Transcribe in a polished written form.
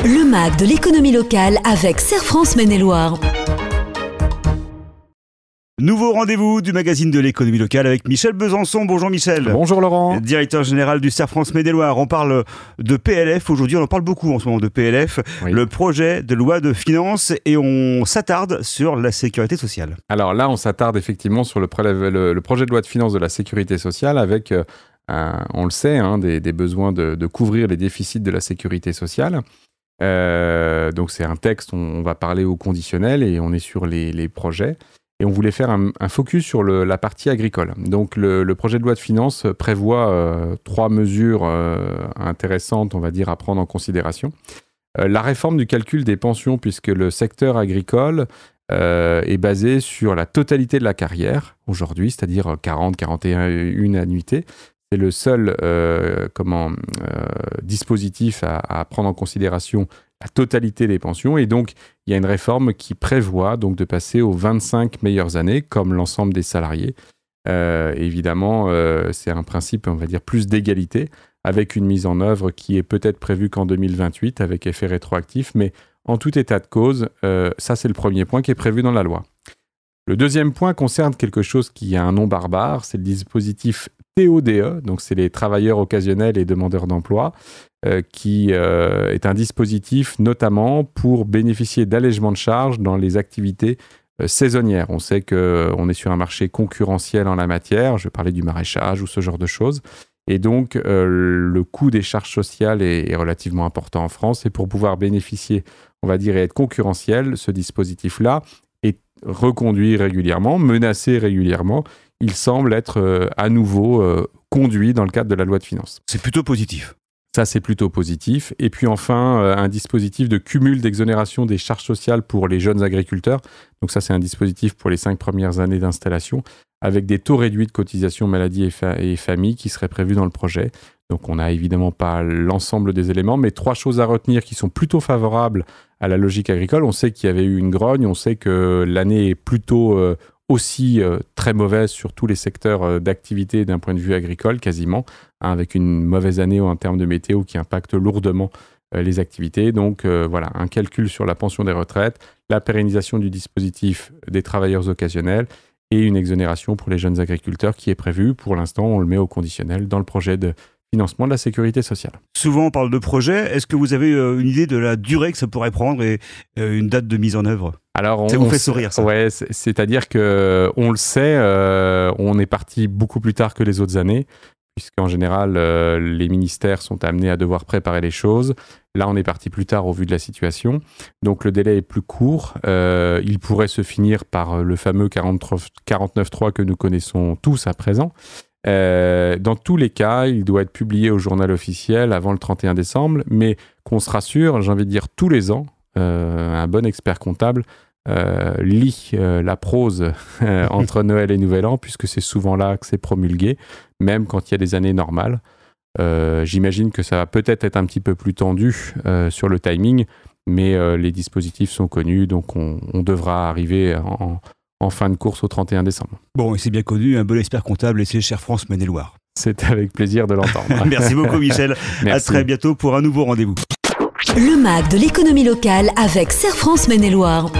Le MAG de l'économie locale avec Serre France Maine-et-Loire. Nouveau rendez-vous du magazine de l'économie locale avec Michel Besançon. Bonjour Michel. Bonjour Laurent. Directeur général du Serre France Maine-et-Loire. On parle de PLF aujourd'hui, on en parle beaucoup en ce moment de PLF, oui. Le projet de loi de finances, et on s'attarde sur la sécurité sociale. Alors là, on s'attarde effectivement sur le projet de loi de finances de la sécurité sociale avec, on le sait, des besoins de couvrir les déficits de la sécurité sociale. Donc c'est un texte, on va parler au conditionnel et on est sur les projets. Et on voulait faire un focus sur la partie agricole. Donc le projet de loi de finances prévoit 3 mesures intéressantes, on va dire, à prendre en considération. La réforme du calcul des pensions, puisque le secteur agricole est basé sur la totalité de la carrière aujourd'hui, c'est-à-dire 41 annuités. C'est le seul dispositif à prendre en considération la totalité des pensions. Et donc, il y a une réforme qui prévoit donc de passer aux 25 meilleures années, comme l'ensemble des salariés. Évidemment, c'est un principe, on va dire, plus d'égalité, avec une mise en œuvre qui est peut-être prévue qu'en 2028, avec effet rétroactif. Mais en tout état de cause, ça, c'est le premier point qui est prévu dans la loi. Le deuxième point concerne quelque chose qui a un nom barbare, c'est le dispositif TODE, donc c'est les travailleurs occasionnels et demandeurs d'emploi, qui est un dispositif notamment pour bénéficier d'allègements de charges dans les activités saisonnières. On sait qu'on est sur un marché concurrentiel en la matière, je vais parler du maraîchage ou ce genre de choses, et donc le coût des charges sociales est relativement important en France, et pour pouvoir bénéficier, on va dire, et être concurrentiel, ce dispositif-là est reconduit régulièrement, menacé régulièrement. Il semble être à nouveau conduit dans le cadre de la loi de finances. C'est plutôt positif. Ça, c'est plutôt positif. Et puis enfin, un dispositif de cumul d'exonération des charges sociales pour les jeunes agriculteurs. Donc ça, c'est un dispositif pour les 5 premières années d'installation, avec des taux réduits de cotisation maladie et famille qui seraient prévus dans le projet. Donc on n'a évidemment pas l'ensemble des éléments, mais 3 choses à retenir qui sont plutôt favorables à la logique agricole. On sait qu'il y avait eu une grogne, on sait que l'année est plutôt aussi très mauvaise sur tous les secteurs d'activité d'un point de vue agricole, quasiment, avec une mauvaise année en termes de météo qui impacte lourdement les activités. Donc voilà, un calcul sur la pension des retraites, la pérennisation du dispositif des travailleurs occasionnels et une exonération pour les jeunes agriculteurs qui est prévue. Pour l'instant, on le met au conditionnel dans le projet de financement de la sécurité sociale. Souvent, on parle de projet. Est-ce que vous avez une idée de la durée que ça pourrait prendre et une date de mise en œuvre ? Alors, ça vous fait sourire, ça ? Ouais, c'est-à-dire qu'on le sait, on est parti beaucoup plus tard que les autres années, puisqu'en général, les ministères sont amenés à devoir préparer les choses. Là, on est parti plus tard au vu de la situation. Donc, le délai est plus court. Il pourrait se finir par le fameux 49.3 que nous connaissons tous à présent. Dans tous les cas, il doit être publié au journal officiel avant le 31 décembre, mais qu'on se rassure, j'ai envie de dire tous les ans, un bon expert comptable lit la prose entre Noël et Nouvel An, puisque c'est souvent là que c'est promulgué, même quand il y a des années normales. J'imagine que ça va peut-être être un petit peu plus tendu sur le timing, mais les dispositifs sont connus, donc on devra arriver en fin de course au 31 décembre. Bon, et c'est bien connu, un bon expert comptable, et c'est Serre France Maine-et-Loire. C'est avec plaisir de l'entendre. Merci beaucoup Michel. Merci. À très bientôt pour un nouveau rendez-vous. Le MAG de l'économie locale avec Serre France Maine-et-Loire.